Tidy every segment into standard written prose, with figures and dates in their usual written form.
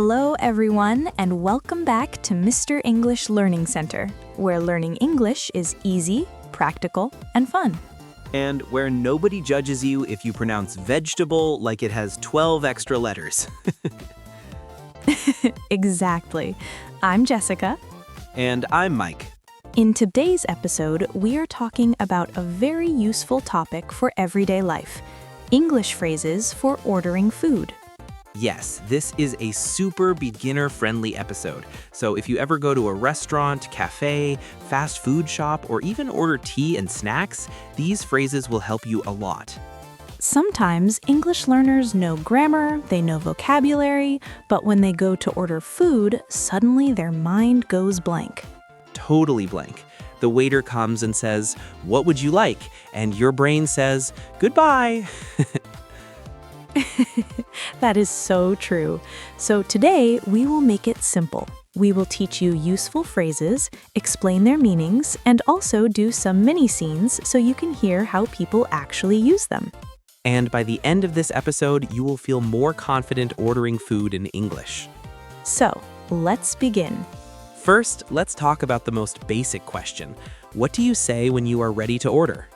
Hello, everyone, and welcome back to Mr. English Learning Center, where learning English is easy, practical, and fun. And where nobody judges you if you pronounce vegetable like it has 12 extra letters. Exactly. I'm Jessica. And I'm Mike. In today's episode, we are talking about a very useful topic for everyday life: English phrases for ordering food. Yes, this is a super beginner-friendly episode. So if you ever go to a restaurant, cafe, fast food shop, or even order tea and snacks, these phrases will help you a lot. Sometimes English learners know grammar, they know vocabulary, but when they go to order food, suddenly their mind goes blank. Totally blank. The waiter comes and says, "What would you like?" And your brain says, "Goodbye." That is so true. So today, we will make it simple. We will teach you useful phrases, explain their meanings, and also do some mini scenes so you can hear how people actually use them. And by the end of this episode, you will feel more confident ordering food in English. So, let's begin. First, let's talk about the most basic question. What do you say when you are ready to order?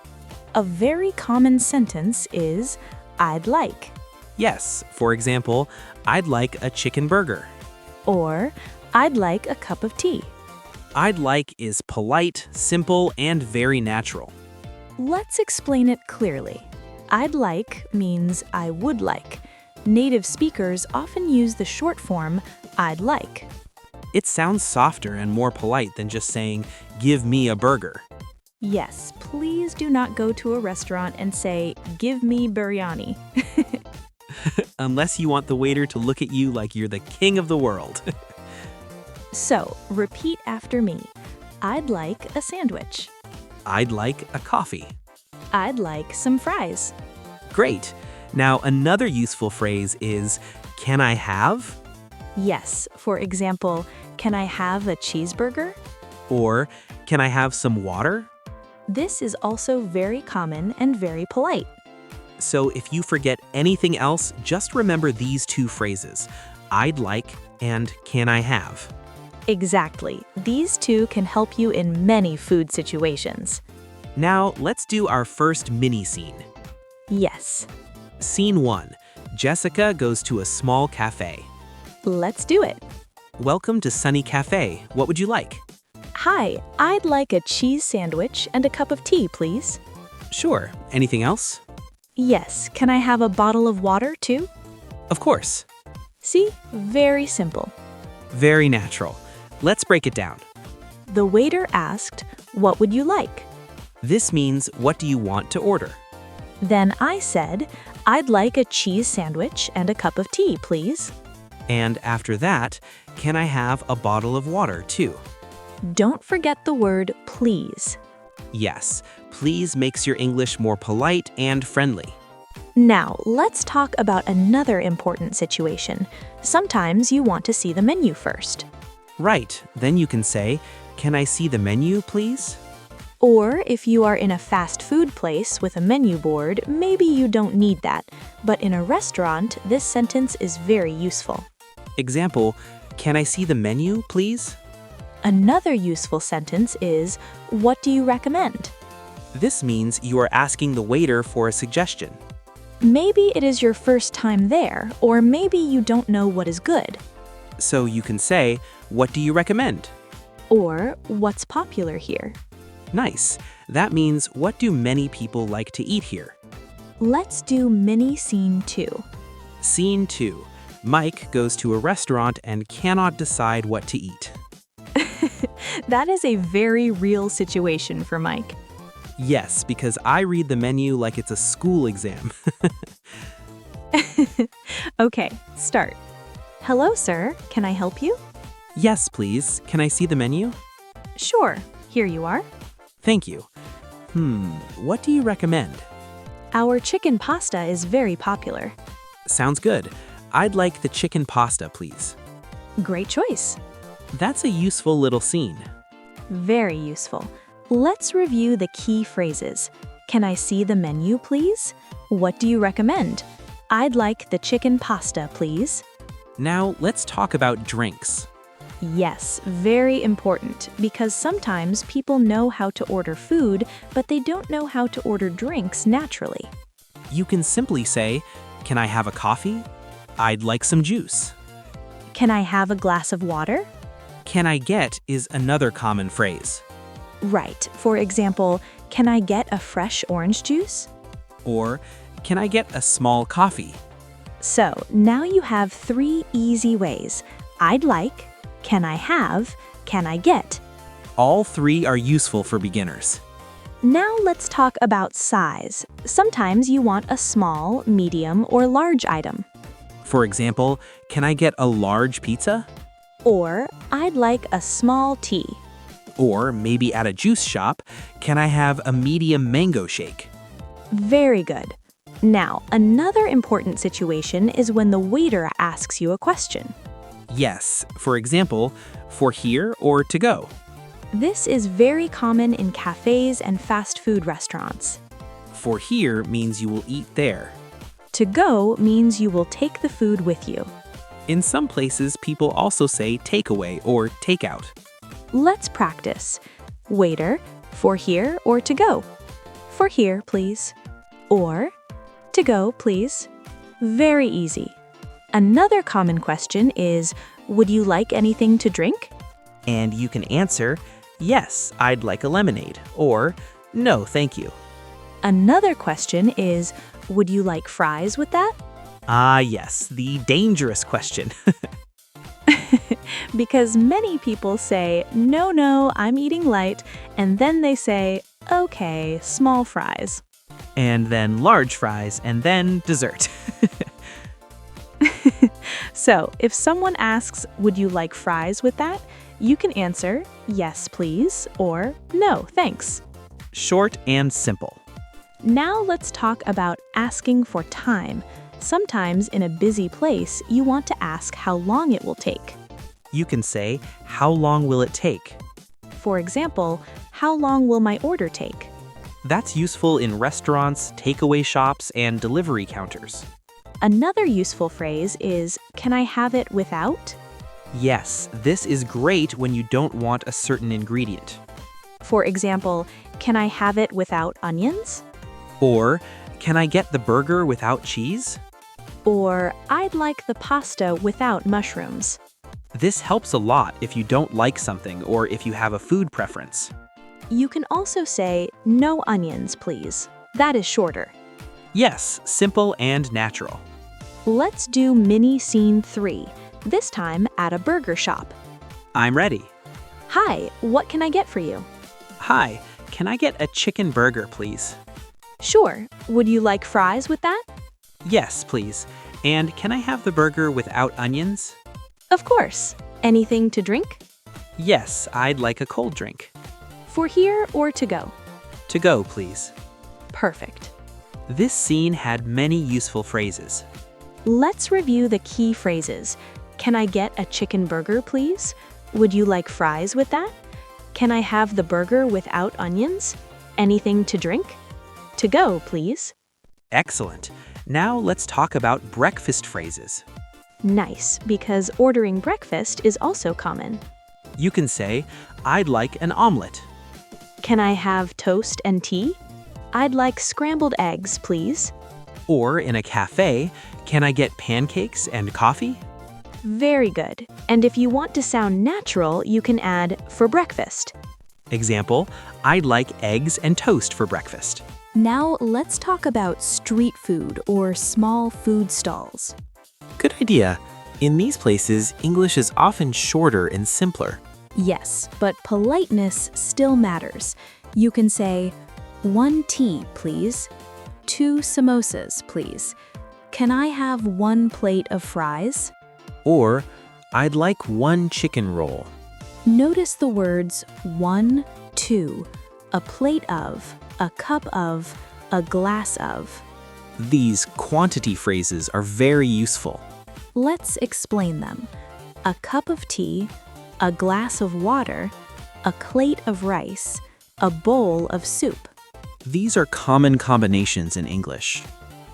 A very common sentence is, "I'd like," Yes, for example, "I'd like a chicken burger." or "I'd like a cup of tea." "I'd like" is polite, simple, and very natural. Let's explain it clearly. "I'd like" means "I would like." Native speakers often use the short form "I'd like." It sounds softer and more polite than just saying, "Give me a burger." Yes, please do not go to a restaurant and say, "Give me biryani." Unless you want the waiter to look at you like you're the king of the world. So, repeat after me. "I'd like a sandwich." "I'd like a coffee." "I'd like some fries." Great. Now, another useful phrase is, "Can I have?" Yes, for example, "Can I have a cheeseburger?" Or, "Can I have some water?" This is also very common and very polite. So if you forget anything else, just remember these two phrases, "I'd like" and "Can I have?" Exactly. These two can help you in many food situations. Now, let's do our first mini scene. Yes. Scene 1. Jessica goes to a small cafe. Let's do it. "Welcome to Sunny Cafe. What would you like?" Hi, I'd like a cheese sandwich and a cup of tea, please. "Sure. Anything else?" Yes, can I have a bottle of water too? "Of course." See? Very simple. Very natural. Let's break it down. The waiter asked, "What would you like?" This means, what do you want to order? Then I said, "I'd like a cheese sandwich and a cup of tea, please." And after that, "Can I have a bottle of water too?" Don't forget the word please. Yes, please makes your English more polite and friendly. Now, let's talk about another important situation. Sometimes you want to see the menu first. Right, then you can say, "Can I see the menu, please?" Or if you are in a fast food place with a menu board, maybe you don't need that. But in a restaurant, this sentence is very useful. Example, "Can I see the menu, please?" Another useful sentence is, "What do you recommend?" This means you are asking the waiter for a suggestion. Maybe it is your first time there, or maybe you don't know what is good. So you can say, "What do you recommend?" Or, "What's popular here?" Nice. That means, what do many people like to eat here? Let's do mini scene 2. Scene 2. Mike goes to a restaurant and cannot decide what to eat. That is a very real situation for Mike. Yes, because I read the menu like it's a school exam. Okay, start. "Hello, sir. Can I help you?" Yes, please. Can I see the menu? "Sure. Here you are." Thank you. What do you recommend? Our chicken pasta is very popular. Sounds good. I'd like the chicken pasta, please. Great choice. That's a useful little scene. Very useful. Let's review the key phrases. "Can I see the menu, please?" "What do you recommend?" "I'd like the chicken pasta, please." Now, let's talk about drinks. Yes, very important, because sometimes people know how to order food, but they don't know how to order drinks naturally. You can simply say, "Can I have a coffee? I'd like some juice." Can I have a glass of water? "Can I get" is another common phrase. Right. For example, can I get a fresh orange juice? Or, "Can I get a small coffee?" So, now you have 3 easy ways. I'd like, can I have, can I get. All 3 are useful for beginners. Now let's talk about size. Sometimes you want a small, medium, or large item. For example, "Can I get a large pizza?" Or, I'd like a small tea. Or maybe at a juice shop, "Can I have a medium mango shake?" Very good. Now, another important situation is when the waiter asks you a question. Yes, for example, "For here or to go?" This is very common in cafés and fast food restaurants. "For here" means you will eat there. To go means you will take the food with you. In some places, people also say takeaway or takeout. Let's practice. Waiter, for here or to go? For here, please. Or, to go, please. Very easy. Another common question is, would you like anything to drink? And you can answer, "Yes, I'd like a lemonade," or "No, thank you." Another question is, would you like fries with that? Ah, yes, the dangerous question. Because many people say, no, no, I'm eating light, and then they say, okay, small fries. And then large fries, and then dessert. So, if someone asks, would you like fries with that? You can answer, yes, please, or no, thanks. Short and simple. Now let's talk about asking for time. Sometimes in a busy place, you want to ask how long it will take. You can say, "How long will it take?" For example, how long will my order take? That's useful in restaurants, takeaway shops, and delivery counters. Another useful phrase is, can I have it without? Yes, this is great when you don't want a certain ingredient. For example, can I have it without onions? Or, "Can I get the burger without cheese?" Or, I'd like the pasta without mushrooms. This helps a lot if you don't like something or if you have a food preference. You can also say, no onions, please. That is shorter. Yes, simple and natural. Let's do mini scene 3, this time at a burger shop. I'm ready. Hi, what can I get for you? Hi, can I get a chicken burger, please? Sure. Would you like fries with that? Yes, please. And can I have the burger without onions? Of course. Anything to drink? Yes, I'd like a cold drink. For here or to go? To go, please. Perfect. This scene had many useful phrases. Let's review the key phrases. Can I get a chicken burger, please? Would you like fries with that? Can I have the burger without onions? Anything to drink? To go, please. Excellent. Now let's talk about breakfast phrases. Nice, because ordering breakfast is also common. You can say, "I'd like an omelet." Can I have toast and tea? I'd like scrambled eggs, please. Or in a cafe, "Can I get pancakes and coffee?" Very good. And if you want to sound natural, you can add for breakfast. Example, "I'd like eggs and toast for breakfast." Now let's talk about street food or small food stalls. Good idea. In these places, English is often shorter and simpler. Yes, but politeness still matters. You can say, 1 tea, please. 2 samosas, please. Can I have 1 plate of fries? Or, "I'd like 1 chicken roll." Notice the words 1, 2, a plate of, a cup of, a glass of. These quantity phrases are very useful. Let's explain them. A cup of tea, a glass of water, a plate of rice, a bowl of soup. These are common combinations in English.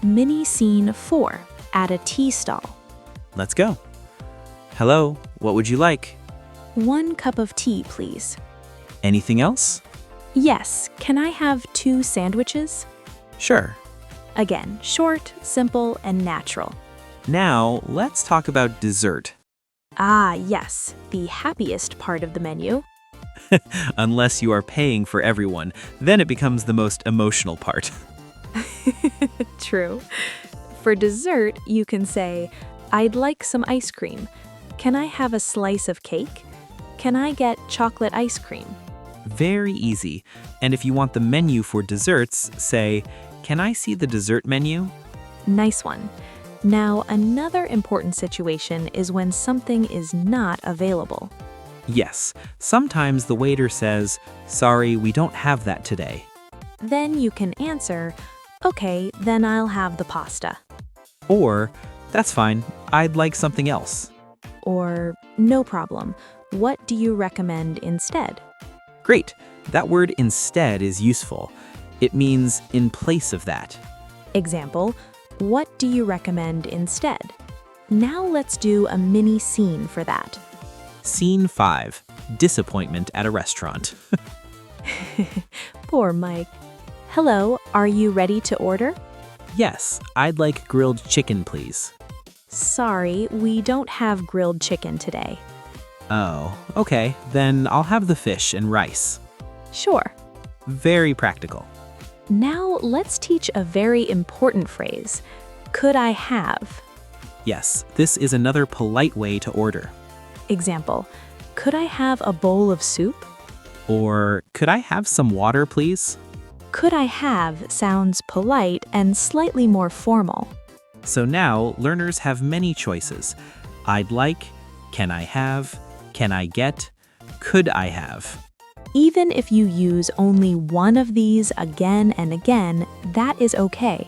Mini scene 4, at a tea stall. Let's go. Hello, what would you like? 1 cup of tea, please. Anything else? Yes, can I have 2 sandwiches? Sure. Again, short, simple, and natural. Now, let's talk about dessert. Ah, yes, the happiest part of the menu. Unless you are paying for everyone, then it becomes the most emotional part. True. For dessert, you can say, I'd like some ice cream. Can I have a slice of cake? Can I get chocolate ice cream? Very easy. And if you want the menu for desserts, say, can I see the dessert menu? Nice one. Now, another important situation is when something is not available. Yes, sometimes the waiter says, sorry, we don't have that today. Then you can answer, okay, then I'll have the pasta. Or, that's fine, I'd like something else. Or, no problem, what do you recommend instead? Great, that word instead is useful. It means in place of that. Example, what do you recommend instead? Now let's do a mini scene for that. Scene 5, disappointment at a restaurant. Poor Mike. Hello, are you ready to order? Yes, I'd like grilled chicken, please. Sorry, we don't have grilled chicken today. Oh, okay, then I'll have the fish and rice. Sure. Very practical. Now let's teach a very important phrase. Could I have? Yes, this is another polite way to order. Example, could I have a bowl of soup? Or, could I have some water, please? Could I have sounds polite and slightly more formal. So now, learners have many choices. I'd like, can I get, could I have. Even if you use only one of these again and again, that is okay.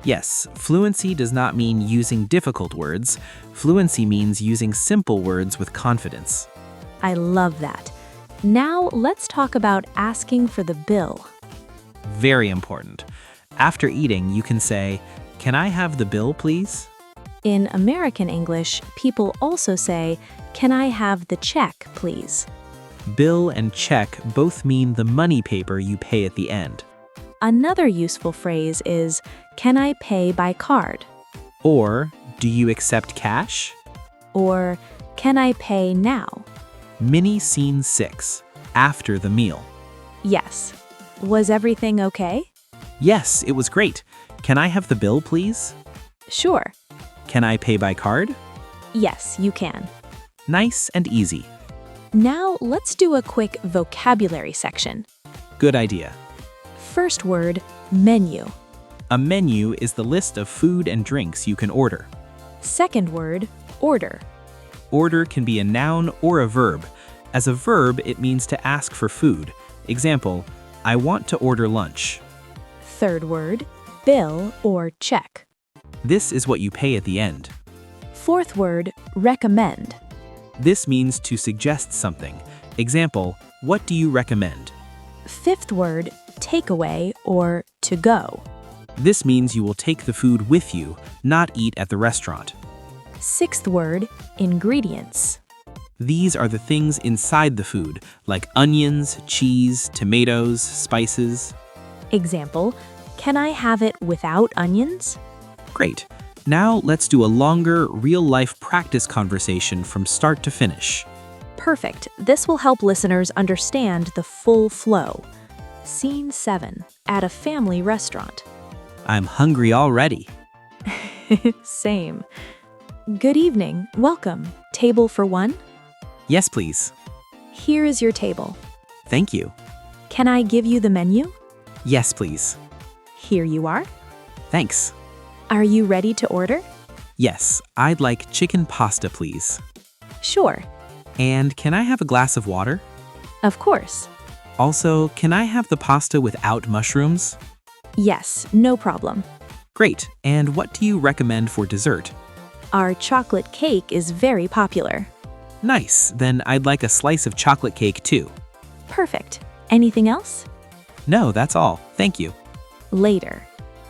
Yes, fluency does not mean using difficult words. Fluency means using simple words with confidence. I love that. Now let's talk about asking for the bill. Very important. After eating, you can say, can I have the bill, please? In American English, people also say, can I have the check, please? Bill and check both mean the money paper you pay at the end. Another useful phrase is, can I pay by card? Or, do you accept cash? Or, can I pay now? Mini scene 6, after the meal. Yes. Was everything okay? Yes, it was great. Can I have the bill, please? Sure. Can I pay by card? Yes, you can. Nice and easy. Now let's do a quick vocabulary section. Good idea. First word, menu. A menu is the list of food and drinks you can order. Second word, order. Order can be a noun or a verb. As a verb, it means to ask for food. Example, I want to order lunch. Third word, bill or check. This is what you pay at the end. Fourth word, recommend. This means to suggest something. Example, what do you recommend? Fifth word, takeaway or to go. This means you will take the food with you, not eat at the restaurant. Sixth word, ingredients. These are the things inside the food, like onions, cheese, tomatoes, spices. Example, can I have it without onions? Great. Now let's do a longer, real-life practice conversation from start to finish. Perfect. This will help listeners understand the full flow. Scene 7, at a family restaurant. I'm hungry already. Same. Good evening. Welcome. Table for one? Yes, please. Here is your table. Thank you. Can I give you the menu? Yes, please. Here you are. Thanks. Are you ready to order? Yes, I'd like chicken pasta, please. Sure. And can I have a glass of water? Of course. Also, can I have the pasta without mushrooms? Yes, no problem. Great. And what do you recommend for dessert? Our chocolate cake is very popular. Nice. Then I'd like a slice of chocolate cake too. Perfect. Anything else? No, that's all. Thank you. Later.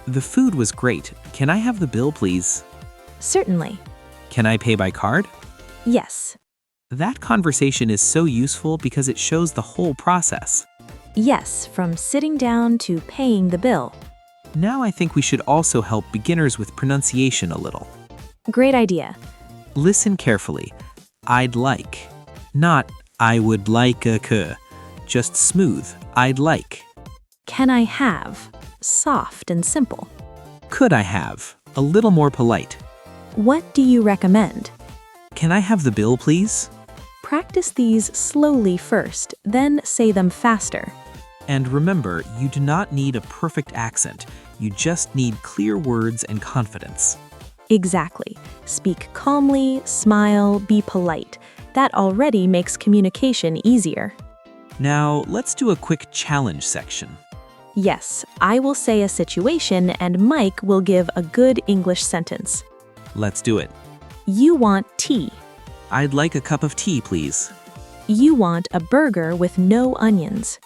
The food was great. Can I have the bill, please? Certainly. Can I pay by card? Yes. That conversation is so useful because it shows the whole process. Yes, from sitting down to paying the bill. Now I think we should also help beginners with pronunciation a little. Great idea. Listen carefully. I'd like. Not I would like a k. Just smooth. I'd like. Can I have? Soft and simple. Could I have? A little more polite. What do you recommend? Can I have the bill, please? Practice these slowly first, then say them faster. And remember, you do not need a perfect accent. You just need clear words and confidence. Exactly. Speak calmly, smile, be polite. That already makes communication easier. Now, let's do a quick challenge section. Yes, I will say a situation and Mike will give a good English sentence. Let's do it. You want tea. I'd like a cup of tea, please. You want a burger with no onions.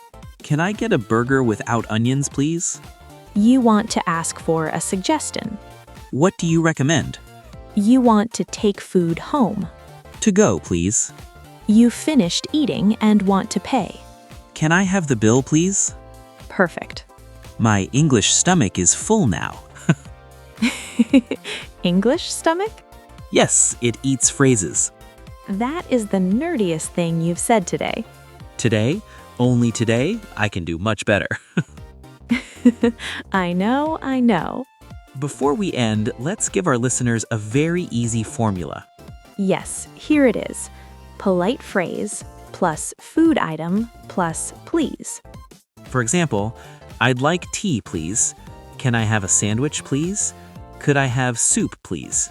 Can I get a burger without onions, please? You want to ask for a suggestion. What do you recommend? You want to take food home. To go, please. You finished eating and want to pay. Can I have the bill, please? Perfect. My English stomach is full now. English stomach? Yes, it eats phrases. That is the nerdiest thing you've said today. Today, only today, I can do much better. I know. Before we end, let's give our listeners a very easy formula. Yes, here it is. Polite phrase plus food item plus please. For example, I'd like tea, please. Can I have a sandwich, please? Could I have soup, please?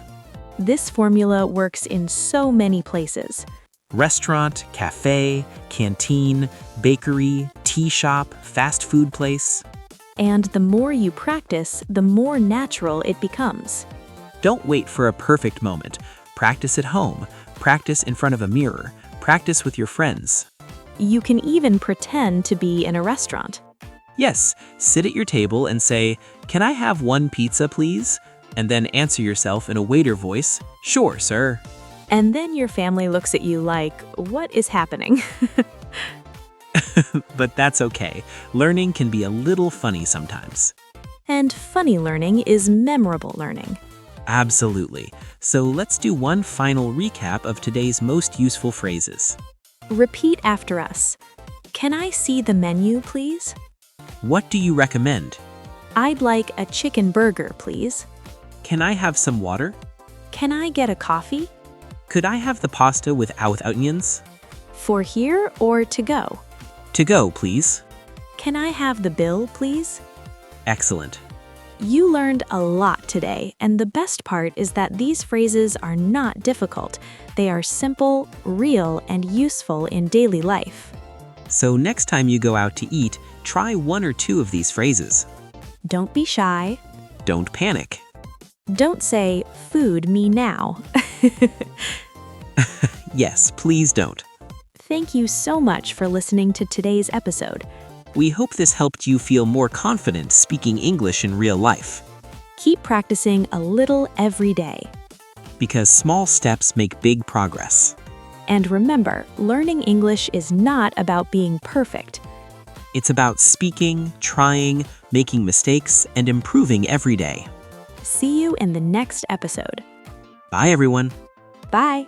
This formula works in so many places. Restaurant, cafe, canteen, bakery, tea shop, fast food place. And the more you practice, the more natural it becomes. Don't wait for a perfect moment. Practice at home. Practice in front of a mirror. Practice with your friends. You can even pretend to be in a restaurant. Yes, sit at your table and say, "Can I have one pizza, please?" And then answer yourself in a waiter voice, "Sure, sir." And then your family looks at you like, what is happening? But that's okay. Learning can be a little funny sometimes. And funny learning is memorable learning. Absolutely. So let's do one final recap of today's most useful phrases. Repeat after us. Can I see the menu, please? What do you recommend? I'd like a chicken burger, please. Can I have some water? Can I get a coffee? Could I have the pasta without onions? For here or to go? To go, please. Can I have the bill, please? Excellent. You learned a lot today, and the best part is that these phrases are not difficult. They are simple, real, and useful in daily life. So next time you go out to eat, try one or two of these phrases. Don't be shy. Don't panic. Don't say, food me now. Yes, please don't. Thank you so much for listening to today's episode. We hope this helped you feel more confident speaking English in real life. Keep practicing a little every day. Because small steps make big progress. And remember, learning English is not about being perfect. It's about speaking, trying, making mistakes, and improving every day. See you in the next episode. Bye, everyone. Bye.